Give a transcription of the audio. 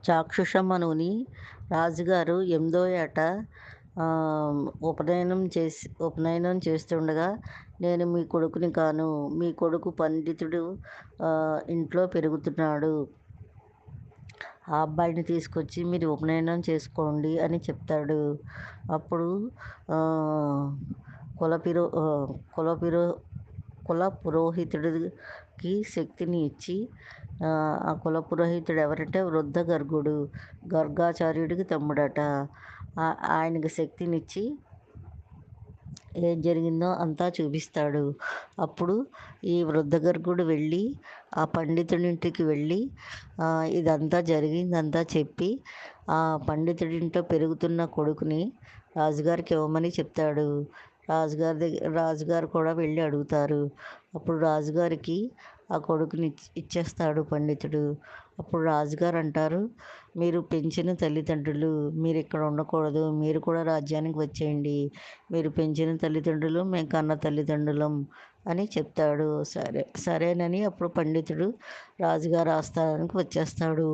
చాక్షుషమనుని రాజుగారు 8వ ఏట ఉపనయనం చేస్తుండగా, నేను మీ కొడుకుని కాను, మీ కొడుకు పండితుడు ఇంట్లో పెరుగుతున్నాడు. ఆ అబ్బాయిని తీసుకొచ్చి మీరు ఉపనయనం చేసుకోండి అని చెప్తాడు. అప్పుడు ఆహ్, కులపిరో ఆహ్, కులపిరో కుల పురోహితుడికి శక్తిని ఇచ్చి, ఆ కుల పురోహితుడు ఎవరంటే వృద్ధ గర్గుడు. గర్గాచార్యుడికి తమ్ముడట. ఆయనకి శక్తినిచ్చి ఏం జరిగిందో అంతా చూపిస్తాడు. అప్పుడు ఈ వృద్ధ గర్గుడు వెళ్ళి ఆ పండితుడింటికి వెళ్ళి ఇదంతా జరిగిందంతా చెప్పి, ఆ పండితుడింట్లో పెరుగుతున్న కొడుకుని రాజుగారికి ఇవ్వమని చెప్తాడు. రాజుగారు కూడా వెళ్ళి అడుగుతారు. అప్పుడు రాజుగారికి ఆ కొడుకుని ఇచ్చేస్తాడు పండితుడు. అప్పుడు రాజుగారు అంటారు, మీరు పెంచిన తల్లిదండ్రులు, మీరు ఇక్కడ ఉండకూడదు, మీరు కూడా రాజ్యానికి వచ్చేయండి, మీరు పెంచిన తల్లిదండ్రులు మేము కన్న తల్లిదండ్రులం అని చెప్తాడు. సరేనని అప్పుడు పండితుడు రాజుగారి ఆస్థానానికి వచ్చేస్తాడు.